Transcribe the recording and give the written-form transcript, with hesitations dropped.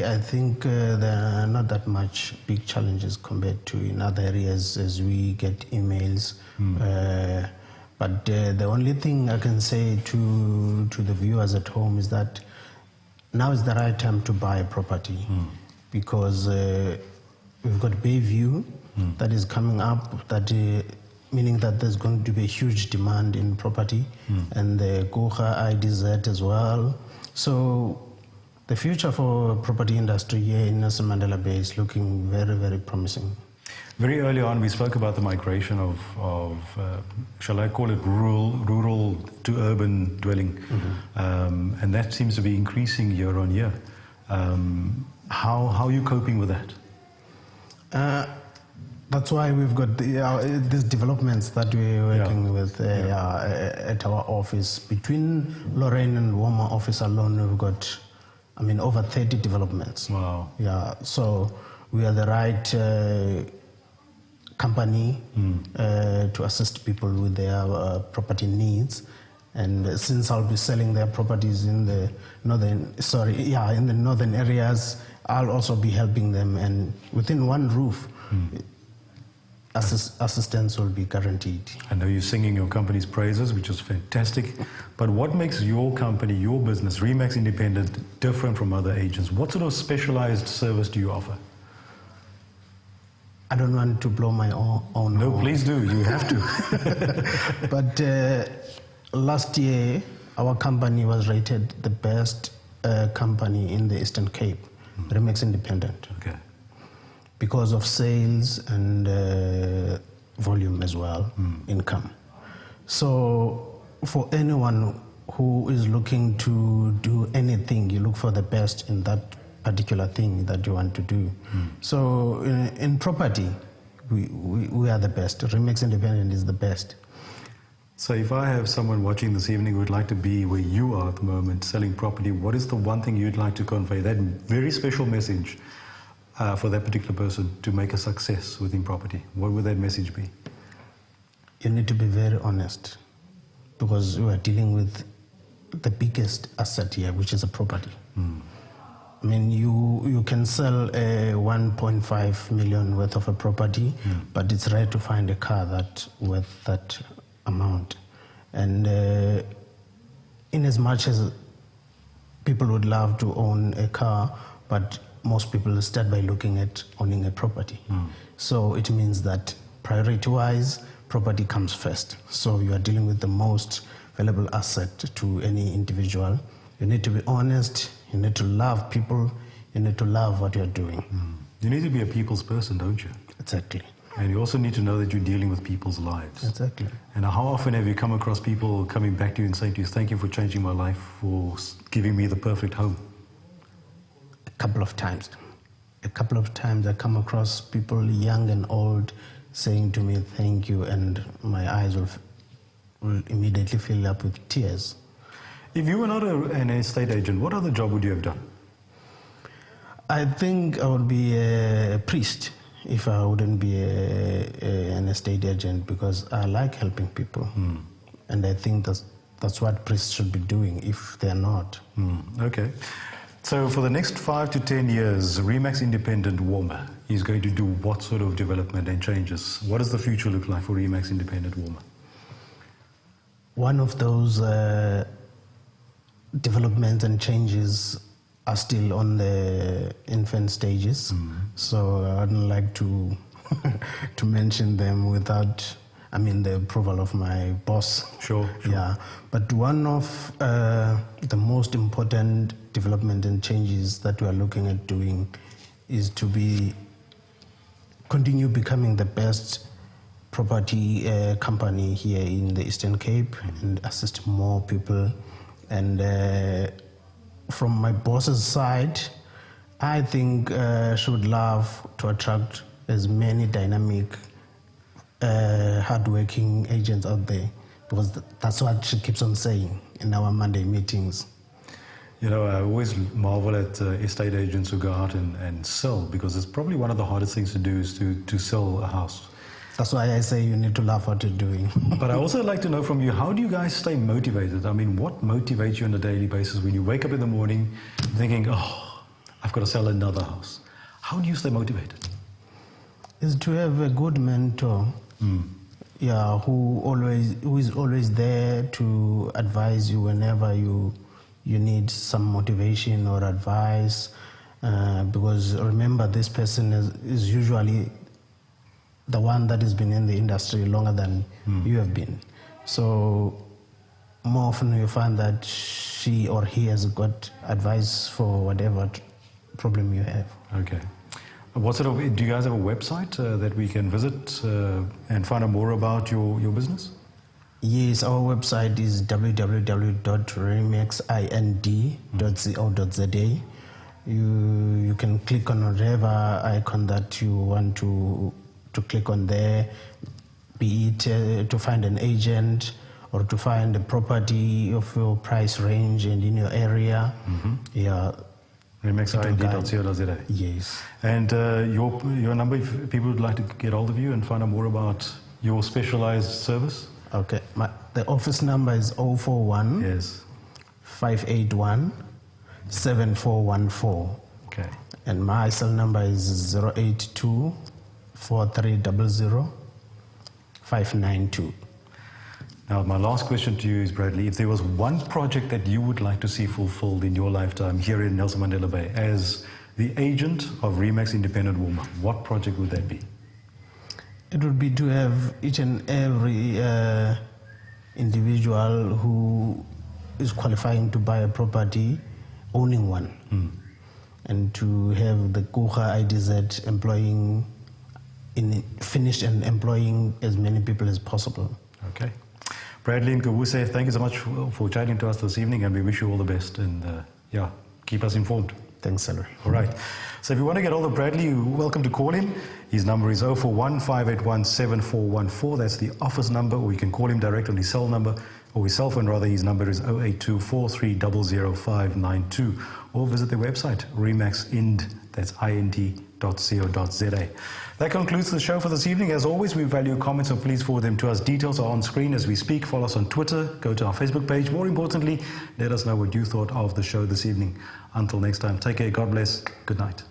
I think there are not that much big challenges compared to in other areas as we get emails. But the only thing I can say to the viewers at home is that now is the right time to buy a property because we've got Bayview that is coming up, that meaning that there's going to be a huge demand in property, and the Gocha IDZ as well. So the future for property industry here in Nelson Mandela Bay is looking very, very promising. Very early on, we spoke about the migration of shall I call it rural to urban dwelling, and that seems to be increasing year on year. How are you coping with that? That's why we've got these developments that we're working with at our office. Between Lorraine and Woma office alone, we've got, over 30 developments. Wow. Yeah, so we are the right company to assist people with their property needs. And since I'll be selling their properties in the northern areas, I'll also be helping them. And within one roof, assistance will be guaranteed. I know you're singing your company's praises, which is fantastic. But what makes your company, your business, Remax Independent, different from other agents? What sort of specialized service do you offer? I don't want to blow my own No, horn. please do. You have to. But last year, our company was rated the best company in the Eastern Cape, Remax Independent. Okay. Because of sales and volume as well, income. So for anyone who is looking to do anything, you look for the best in that particular thing that you want to do. So in property, we are the best. Remax Independent is the best. So if I have someone watching this evening who would like to be where you are at the moment, selling property, what is the one thing you'd like to convey, that very special message for that particular person to make a success within property? What would that message be? You need to be very honest, because we are dealing with the biggest asset here, which is a property. You can sell a 1.5 million worth of a property, but it's rare to find a car that worth that amount. And in as much as people would love to own a car, but most people start by looking at owning a property. So it means that priority-wise, property comes first. So you are dealing with the most valuable asset to any individual. You need to be honest, you need to love people, you need to love what you're doing. You need to be a people's person, don't you? Exactly. And you also need to know that you're dealing with people's lives. Exactly. And how often have you come across people coming back to you and saying to you, thank you for changing my life, for giving me the perfect home? A couple of times I come across people, young and old, saying to me, thank you, and my eyes will immediately fill up with tears. If you were not an estate agent, what other job would you have done? I think I would be a priest if I wouldn't be an estate agent, because I like helping people. And I think that's what priests should be doing if they're not. Okay. So for the next 5 to 10 years, Remax Independent Woma is going to do what sort of development and changes? What does the future look like for Remax Independent Woma? One of those developments and changes are still on the infant stages, so I don't like to to mention them without, the approval of my boss. Sure. Yeah, but one of the most important development and changes that we are looking at doing is to continue becoming the best property company here in the Eastern Cape and assist more people. And from my boss's side, I think she would love to attract as many dynamic, hardworking agents out there, because that's what she keeps on saying in our Monday meetings. You know, I always marvel at estate agents who go out and sell, because it's probably one of the hardest things to do is to sell a house. That's why I say you need to love what you're doing. But I also like to know from you, how do you guys stay motivated? What motivates you on a daily basis when you wake up in the morning thinking, I've got to sell another house. How do you stay motivated? Is to have a good mentor, yeah, who is always there to advise you whenever you need some motivation or advice. Because remember, this person is usually the one that has been in the industry longer than you have been. So more often you find that she or he has got advice for whatever problem you have. Okay. Do you guys have a website that we can visit and find out more about your business? Yes, our website is www.remaxind.co.za. You can click on whatever icon that you want to click on there, be it to find an agent or to find a property of your price range and in your area. Yeah. Remaxind.co.za. Yes. And your number, if people would like to get hold of you and find out more about your specialized service? Okay. The office number is 041 Yes. 581 7414. Okay. And my cell number is 082 4300 592. Now, my last question to you is, Bradley, if there was one project that you would like to see fulfilled in your lifetime here in Nelson Mandela Bay as the agent of Remax Independent Woman, what project would that be? It would be to have each and every individual who is qualifying to buy a property owning one, and to have the Kuha IDZ finished and employing as many people as possible. Okay. Bradley and Kobuse, thank you so much for chatting to us this evening, and we wish you all the best, and keep us informed. Thanks, Cyril. All right. So if you want to get hold of Bradley, you're welcome to call him. His number is 041 581 7414. That's the office number, or you can call him direct on his cell number, or his cell phone rather. His number is 082 4300 592. Or visit their website, remaxind, that's ind.co.za. That concludes the show for this evening. As always, we value comments, so please forward them to us. Details are on screen as we speak. Follow us on Twitter. Go to our Facebook page. More importantly, let us know what you thought of the show this evening. Until next time, take care. God bless. Good night.